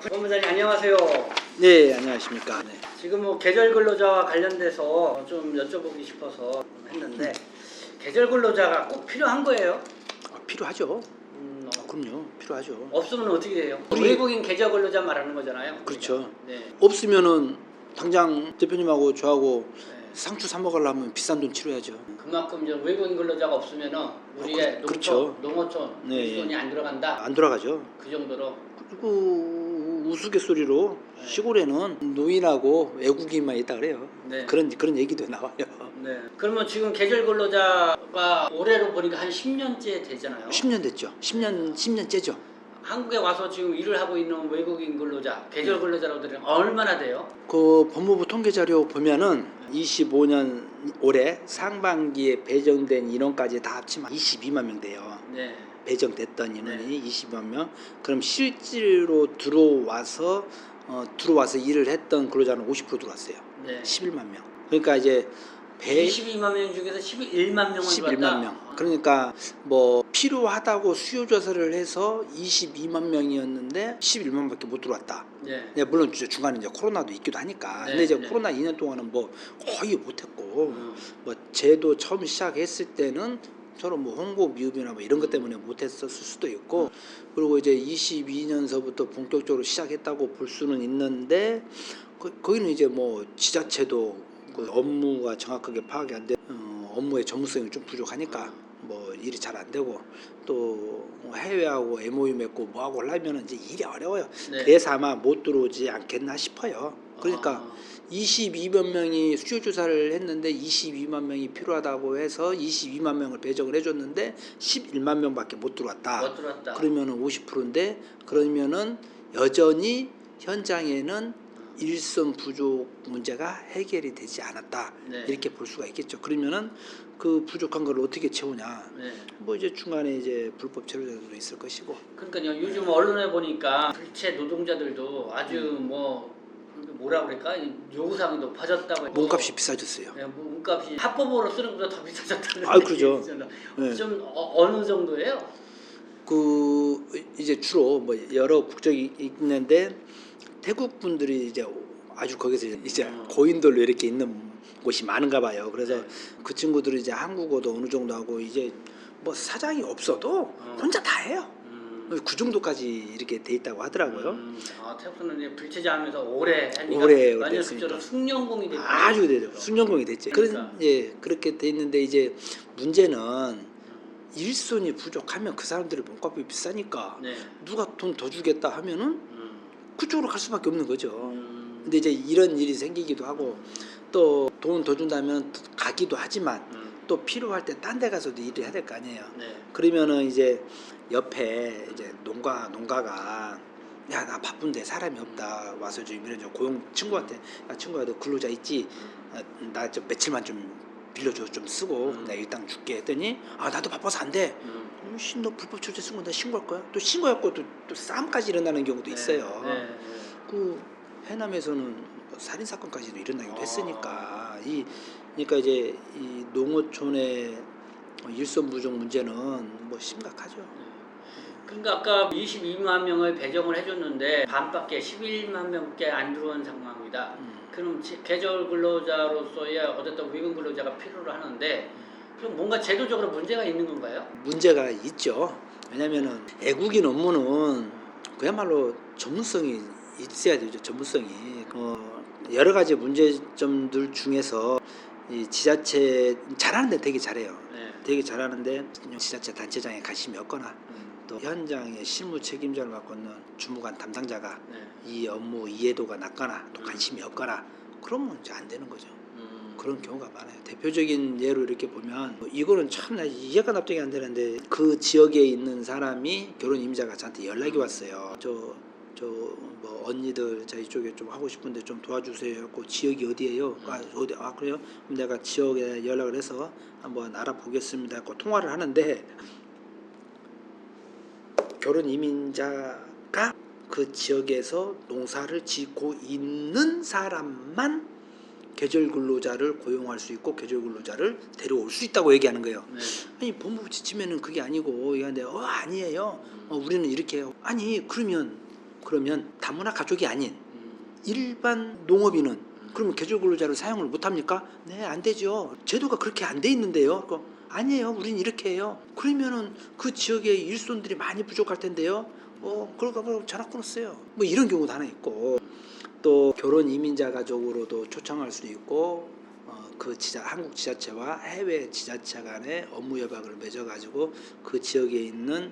본부장님 안녕하세요. 네, 안녕하십니까. 네. 지금 뭐 계절 근로자와 관련돼서 좀 여쭤보기 싶어서 했는데 계절 근로자가 꼭 필요한 거예요? 필요하죠. 그럼요, 필요하죠. 없으면 어떻게 해요? 우리- 외국인 계절 근로자 말하는 거잖아요. 그렇죠. 네. 없으면은 당장 대표님하고 저하고 네. 상추 사 먹으려면 비싼 돈 치러야죠. 그만큼 이제 외국인 근로자가 없으면은 우리의 그렇죠. 농어촌 네. 일손이 안 들어간다. 안 돌아가죠. 그 정도로. 그리고 우스갯소리로 네. 시골에는 노인하고 외국인만 있다 그래요. 네. 그런 얘기도 나와요. 네. 그러면 지금 계절 근로자가 올해로 보니까 한 10년째 되잖아요. 10년 됐죠. 10년째죠. 한국에 와서 지금 일을 하고 있는 외국인 근로자, 계절 근로자라고 들으면 얼마나 돼요? 그 법무부 통계 자료 보면은 25년 올해 상반기에 배정된 인원까지 다 합치면 22만 명 돼요. 네. 배정됐던 인원이 22만 명. 그럼 실제로 들어와서 일을 했던 근로자는 50% 들어왔어요. 네. 11만 명. 그러니까 이제 22만 명 중에서 11만 명만 11만 들어왔다? 명. 그러니까 뭐 필요하다고 수요 조사를 해서 22만 명이었는데 11만밖에 못 들어왔다. 네. 네, 물론 중간에 이제 코로나도 있기도 하니까. 네, 근데 이제 네. 코로나 2년 동안은 뭐 거의 못했고, 뭐 제도 처음 시작했을 때는 서로 뭐 홍보 미흡이나 뭐 이런 것 때문에 못했었을 수도 있고, 그리고 이제 22년서부터 본격적으로 시작했다고 볼 수는 있는데, 거기는 이제 뭐 지자체도 그 업무가 정확하게 파악이 안 돼, 업무의 전문성이 좀 부족하니까 뭐 일이 잘 안 되고, 또 해외하고 MOU 맺고 뭐하고 하려면 이제 일이 어려워요. 네. 그래서 아마 못 들어오지 않겠나 싶어요. 그러니까 22만 명이 수요 조사를 했는데 22만 명이 필요하다고 해서 22만 명을 배정을 해줬는데 11만 명밖에 못 들어왔다. 못 들어왔다. 그러면은 50%인데 그러면은 여전히 현장에는 일손 부족 문제가 해결이 되지 않았다. 네. 이렇게 볼 수가 있겠죠. 그러면은 그 부족한 걸 어떻게 채우냐? 네. 뭐 이제 중간에 이제 불법 체류자들도 있을 것이고. 그러니까요. 요즘 언론에 보니까 불체 노동자들도 아주 뭐라 그럴까? 요구사항이 높아졌다고. 몸값이 비싸졌어요. 네, 몸값이 합법으로 쓰는 것보다 더 비싸졌다는. 아, 그러죠. 네. 좀 어느 정도예요? 그 이제 주로 뭐 여러 국적이 있는데 태국 분들이 이제 아주 거기서 이제 고인돌로 이렇게 있는 곳이 많은가 봐요. 그래서 네. 그 친구들이 이제 한국어도 어느 정도 하고 이제 뭐 사장이 없어도 혼자 다 해요. 그 정도까지 이렇게 돼 있다고 하더라고요. 태국은 이제 불체자하면서 오래 하니까 오래 완전 됐으니까. 그처럼 숙련공이 됐죠. 아주 되죠. 숙련공이 됐죠. 그러니까. 그렇게 돼 있는데 이제 문제는 일손이 부족하면 그 사람들의 몸값이 비싸니까 네. 누가 돈 더 주겠다 하면은 그쪽으로 갈 수밖에 없는 거죠. 근데 이제 이런 일이 생기기도 하고 또 돈 더 준다면 가기도 하지만 또 필요할 때 딴 데 가서도 일을 해야 될 거 아니에요. 네. 그러면은 이제 옆에 이제 농가가 야, 나 바쁜데 사람이 없다 와서 좀 이런 좀 고용 친구한테 야, 친구야 너 근로자 있지? 나 좀 며칠만 좀 빌려줘 좀 쓰고 내가 일당 줄게 했더니 아 나도 바빠서 안 돼. 너 불법 출제 쓴 거 나 신고할 거야? 또 신고했고 또 싸움까지 일어나는 경우도 있어요. 네. 그 해남에서는 뭐 살인 사건까지도 일어나기도 했으니까 그러니까 이제 이 농어촌의 일손 부족 문제는 뭐 심각하죠. 그러니까 아까 22만 명을 배정을 해줬는데 반밖에 11만 명밖에 안 들어온 상황이다. 그럼 계절 근로자로서의 어쨌든 외국 근로자가 필요로 하는데 좀 뭔가 제도적으로 문제가 있는 건가요? 문제가 있죠. 왜냐면은 애국인 업무는 그야말로 전문성이 있어야 되죠. 전문성이 여러 가지 문제점들 중에서 이 지자체 잘하는데 되게 잘해요. 네. 되게 잘하는데 지자체 단체장에 관심이 없거나 또 현장의 실무 책임자를 맡고 있는 주무관 담당자가 네. 이 업무 이해도가 낮거나 또 관심이 없거나 그러면 이제 안 되는 거죠. 그런 경우가 많아요. 대표적인 예로 이렇게 보면 이거는 참 이해가 납득이 안 되는데 그 지역에 있는 사람이 결혼 임자가 저한테 연락이 왔어요. 저 뭐 언니들 저희 쪽에 좀 하고 싶은데 좀 도와주세요. 했고 지역이 어디예요? 어디? 그래요? 그럼 내가 지역에 연락을 해서 한번 알아보겠습니다. 했고 통화를 하는데 결혼 이민자가 그 지역에서 농사를 짓고 있는 사람만 계절 근로자를 고용할 수 있고 계절 근로자를 데려올 수 있다고 얘기하는 거예요. 네. 아니 법무부 지침에는 그게 아니고 얘기하는데 아니에요. 우리는 이렇게 해요. 아니 그러면 그러면 다문화 가족이 아닌 일반 농업인은 그러면 계절 근로자를 사용을 못 합니까? 네, 안 되죠. 제도가 그렇게 안 돼 있는데요. 아니에요. 우린 이렇게 해요. 그러면은 그 지역의 일손들이 많이 부족할 텐데요. 그러니까 뭐 전화 끊었어요. 뭐 이런 경우도 하나 있고, 또 결혼 이민자 가족으로도 초청할 수도 있고, 한국 지자체와 해외 지자체 간의 업무 협약을 맺어가지고 그 지역에 있는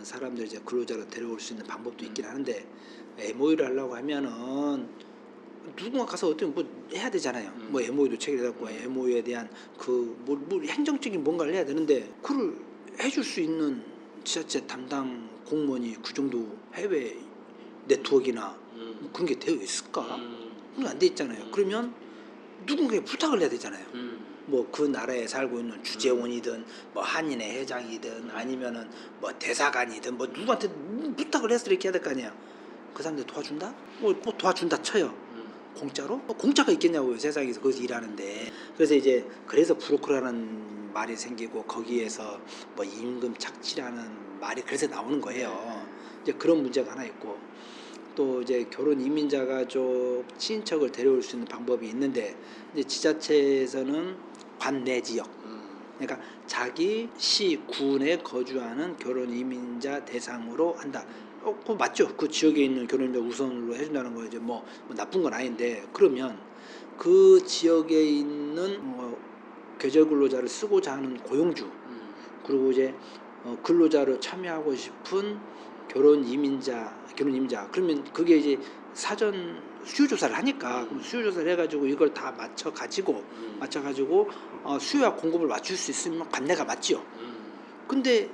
사람들 이제 근로자로 데려올 수 있는 방법도 있긴 하는데, MOU를 하려고 하면은 누군가 가서 어떻게 뭐 해야 되잖아요. 뭐 MOU도 체결해갖고 MOU에 대한 뭐 행정적인 뭔가를 해야 되는데, 그걸 해줄 수 있는 지자체 담당 공무원이 그 정도 해외 네트워크나 뭐 그런 게 되어 있을까? 그건 안 돼 있잖아요. 그러면 누군가에 부탁을 해야 되잖아요. 뭐 그 나라에 살고 있는 주재원이든 뭐 한인회 회장이든 아니면은 뭐 대사관이든 뭐 누구한테 부탁을 해서 이렇게 해야 될 거 아니에요. 그 사람들 도와준다? 뭐 도와준다 쳐요. 공짜로? 공짜가 있겠냐고요, 세상에서 거기서 일하는데. 그래서 브로커라는 말이 생기고, 거기에서 뭐 임금 착취라는 말이 그래서 나오는 거예요. 이제 그런 문제가 하나 있고, 또 이제 결혼 이민자 가족 친인척을 데려올 수 있는 방법이 있는데, 이제 지자체에서는 관내 지역, 그러니까 자기 시 군에 거주하는 결혼 이민자 대상으로 한다. 그거 맞죠? 그 지역에 있는 결혼 이민자 우선으로 해준다는 거 이제 뭐 나쁜 건 아닌데, 그러면 그 지역에 있는 계절 근로자를 쓰고자 하는 고용주, 그리고 이제 근로자로 참여하고 싶은 결혼 이민자, 그러면 그게 이제 사전 수요 조사를 하니까, 그럼 수요 조사를 해가지고 이걸 다 맞춰가지고 수요와 공급을 맞출 수 있으면 관내가 맞지요. 근데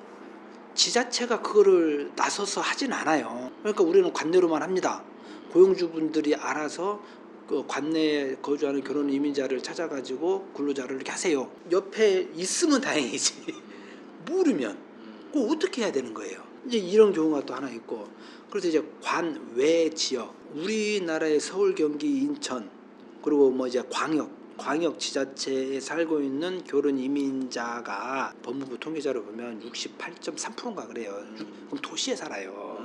지자체가 그거를 나서서 하진 않아요. 그러니까 우리는 관내로만 합니다. 고용주분들이 알아서 그 관내에 거주하는 결혼 이민자를 찾아가지고 근로자를 이렇게 하세요. 옆에 있으면 다행이지. 모르면 그거 어떻게 해야 되는 거예요. 이제 이런 경우가 또 하나 있고, 그래서 이제 관외 지역, 우리나라의 서울, 경기, 인천, 그리고 뭐 이제 광역 지자체에 살고 있는 결혼 이민자가 법무부 통계자로 보면 68.3%인가 그래요. 그럼 도시에 살아요.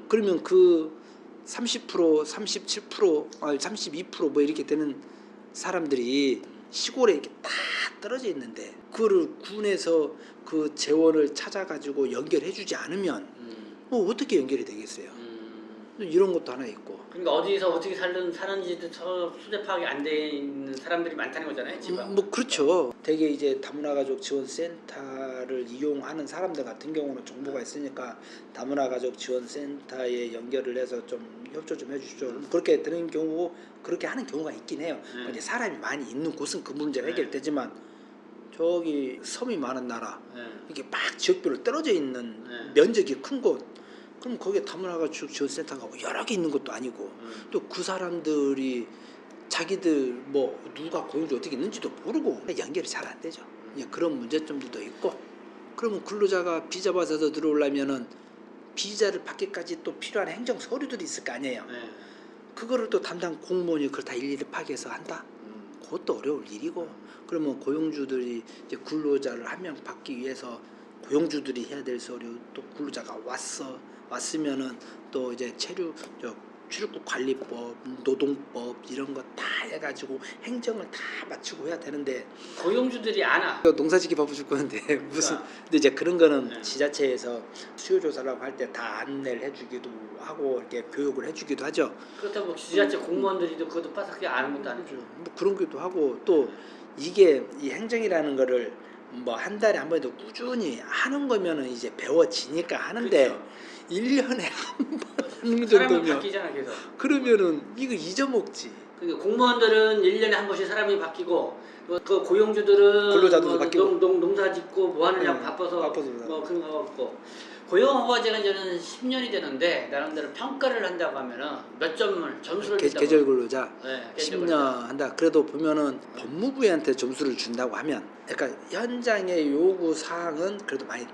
그러면 그 30%, 37%, 32%뭐 이렇게 되는 사람들이 시골에 이렇게 다 떨어져 있는데, 그거를 군에서 그 재원을 찾아가지고 연결해주지 않으면 뭐 어떻게 연결이 되겠어요. 이런 것도 하나 있고. 그러니까 어디서 어떻게 사는지도 수대 파악이 안 돼 있는 사람들이 많다는 거잖아요, 지방. 뭐 그렇죠. 되게 이제 다문화 가족 지원 센터를 이용하는 사람들 같은 경우는 정보가 있으니까 다문화 가족 지원 센터에 연결을 해서 좀 협조 좀 해주시죠. 그렇게 되는 경우, 그렇게 하는 경우가 있긴 해요. 이제 사람이 많이 있는 곳은 그 문제가 해결되지만, 저기 섬이 많은 나라, 이게 막 지역별로 떨어져 있는 면적이 큰 곳, 그럼 거기에 다문화 가족 지원 센터가 뭐 여러 개 있는 것도 아니고, 또 그 사람들이 자기들 뭐 누가 고용주 어떻게 있는지도 모르고 연결이 잘 안 되죠. 그런 문제점들도 있고, 그러면 근로자가 비자 받아서 들어오려면은 비자를 받기까지 또 필요한 행정 서류들이 있을 거 아니에요. 그거를 또 담당 공무원이 그걸 다 일일이 파악해서 한다? 그것도 어려울 일이고, 그러면 고용주들이 이제 근로자를 한 명 받기 위해서 고용주들이 해야 될 서류, 또 근로자가 왔으면은 또 이제 출입국 관리법, 노동법 이런 거 다 해가지고 행정을 다 마치고 해야 되는데, 고용주들이 안 와. 농사짓기 바빠 죽겠는데 무슨. 근데 이제 그런 거는 지자체에서 수요 조사라고 할 때 다 안내를 해주기도 하고 이렇게 교육을 해주기도 하죠. 그렇다고 지자체 공무원들이도 그것도 빠삭하게 아는 것도 아니죠. 뭐 그런 것도 하고, 또 이게 이 행정이라는 거를 뭐 한 달에 한 번도 꾸준히 하는 거면은 이제 배워지니까 하는데, 그렇죠. 1년에 한 번 하는 사람이 정도면 바뀌잖아, 계속. 그러면은 이거 잊어먹지. 그러니까 공무원들은 1년에 한 번씩 사람이 바뀌고, 그 고용주들은 근로자들도 뭐 바뀌고. 농사 짓고 뭐 하느냐고 바빠서 바빠서 뭐 그런 거 같고, 고용허가제가 저는 10년이 되는데 나름대로 평가를 한다고 하면은 몇 점을 점수를 준다고. 계절 근로자 네, 10년 한다. 그래도 보면은 법무부한테 점수를 준다고 하면, 그러니까 현장의 요구 사항은 그래도 많이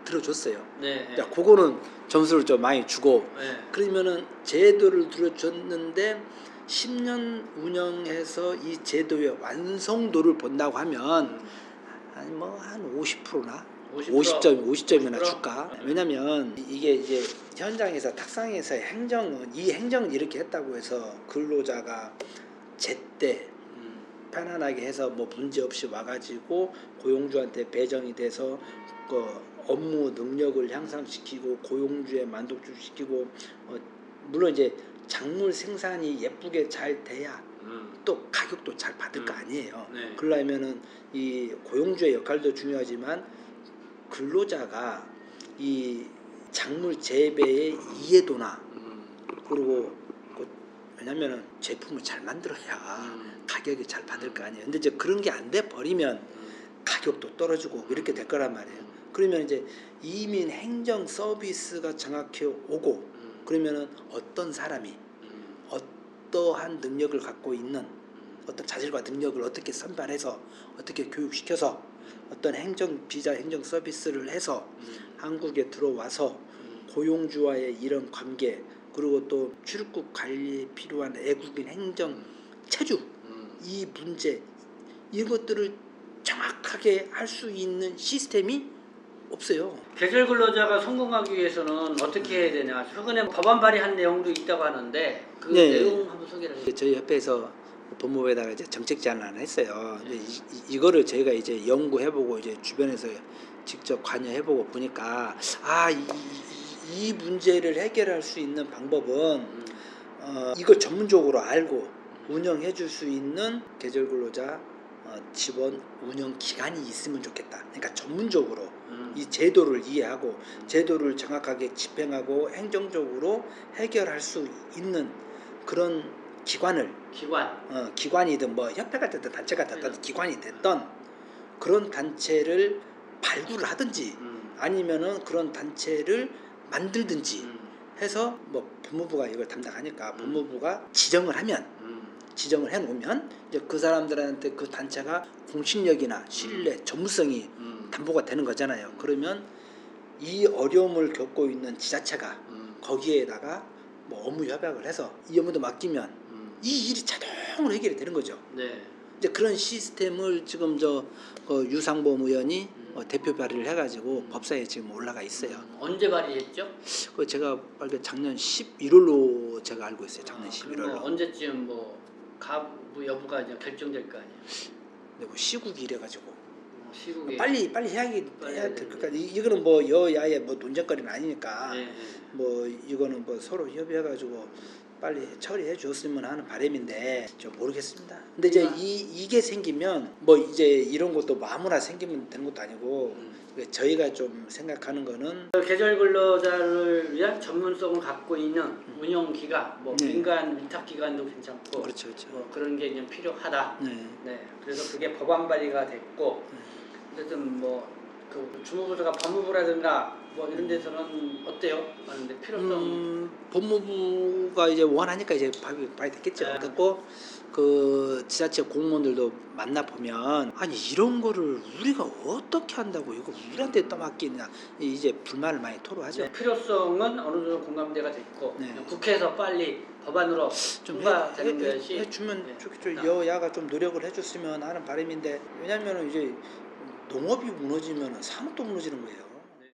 들어줬어요. 네. 야, 그거는 점수를 좀 많이 주고, 네. 그러면은 제도를 들어줬는데 10년 운영해서 이 제도의 완성도를 본다고 하면 한 50%나 50점 50점이나 50%? 줄까? 왜냐면 이게 이제 현장에서 탁상에서의 행정은 이 행정을 이렇게 했다고 해서 근로자가 제때 편안하게 해서 뭐 문제 없이 와가지고 고용주한테 배정이 돼서 그 업무 능력을 향상시키고 고용주의 만족시키고 물론 이제 작물 생산이 예쁘게 잘 돼야 또 가격도 잘 받을 거 아니에요. 네. 그러려면은 이 고용주의 역할도 중요하지만 근로자가 이 작물 재배의 이해도나 그리고 왜냐면은 제품을 잘 만들어야 가격이 잘 받을 거 아니에요. 근데 이제 그런 게 안 돼 버리면 가격도 떨어지고 이렇게 될 거란 말이에요. 그러면 이제 이민 행정 서비스가 정확히 오고 그러면은 어떤 사람이 어떠한 능력을 갖고 있는 어떤 자질과 능력을 어떻게 선발해서 어떻게 교육시켜서 어떤 행정 비자 행정 서비스를 해서 한국에 들어와서 고용주와의 이런 관계 그리고 또 출입국 관리에 필요한 외국인 행정 체주 이 문제 이것들을 정확하게 할 수 있는 시스템이 없어요. 계절 근로자가 성공하기 위해서는 어떻게 해야 되냐. 최근에 법안 발의한 내용도 있다고 하는데 그 네. 내용 한번 소개를 해주세요. 저희 협회에서 법무부에다가 이제 정책 제안을 했어요. 근데 이거를 저희가 이제 연구해보고 이제 주변에서 직접 관여해보고 보니까 이 문제를 해결할 수 있는 방법은 이걸 전문적으로 알고 운영해줄 수 있는 계절 근로자 지원 운영 기관이 있으면 좋겠다. 그러니까 전문적으로 이 제도를 이해하고 제도를 정확하게 집행하고 행정적으로 해결할 수 있는 그런 기관이든 뭐 협회가 됐든 단체가 됐든 기관이 됐던 그런 단체를 발굴을 하든지 아니면은 그런 단체를 만들든지 해서 뭐 법무부가 이걸 담당하니까 법무부가 지정을 해놓으면 이제 그 사람들한테 그 단체가 공신력이나 신뢰, 전문성이 담보가 되는 거잖아요. 그러면 이 어려움을 겪고 있는 지자체가 거기에다가 뭐 업무 협약을 해서 이 업무도 맡기면 이 일이 자동으로 해결이 되는 거죠. 네. 이제 그런 시스템을 지금 유상범 의원이 대표 발의를 해가지고 법사에 지금 올라가 있어요. 언제 발의했죠? 그 제가 작년 11월로 제가 알고 있어요. 작년 그럼 11월로. 언제쯤 뭐 가부 여부가 이제 결정될 거 아니에요? 근데 뭐 시국이 이래가지고 시국에 빨리 해야 될 것 같아. 이거는 뭐 여야의 뭐 논쟁거리는 아니니까 네. 뭐 이거는 뭐 서로 협의해가지고 빨리 처리해 줬으면 하는 바람인데 좀 모르겠습니다. 근데 이제 이게 생기면 뭐 이제 이런 것도 뭐 아무나 생기면 되는 것도 아니고 저희가 좀 생각하는 거는 계절 근로자를 위한 전문성을 갖고 있는 운영 기관, 뭐 네. 민간 위탁 기관도 괜찮고, 그렇죠. 뭐 그런 게 좀 필요하다. 네. 네, 그래서 그게 법안 발의가 됐고, 어쨌든 뭐그 주무부가 법무부라든가 뭐 이런 데서는 어때요? 하는데 필요성. 법무부가 이제 원하니까 이제 봐야 됐겠죠. 네. 그리고 그 지자체 공무원들도 만나 보면 아니 이런 거를 우리가 어떻게 한다고 이거 우리한테 떠맡기냐 이제 불만을 많이 토로하죠. 네, 필요성은 어느 정도 공감대가 됐고 네. 국회에서 빨리 법안으로 좀 통과되는 것이 해주면 네. 좋겠죠. 여야가 좀 노력을 해줬으면 하는 바람인데 왜냐하면 이제 농업이 무너지면 산업도 무너지는 거예요.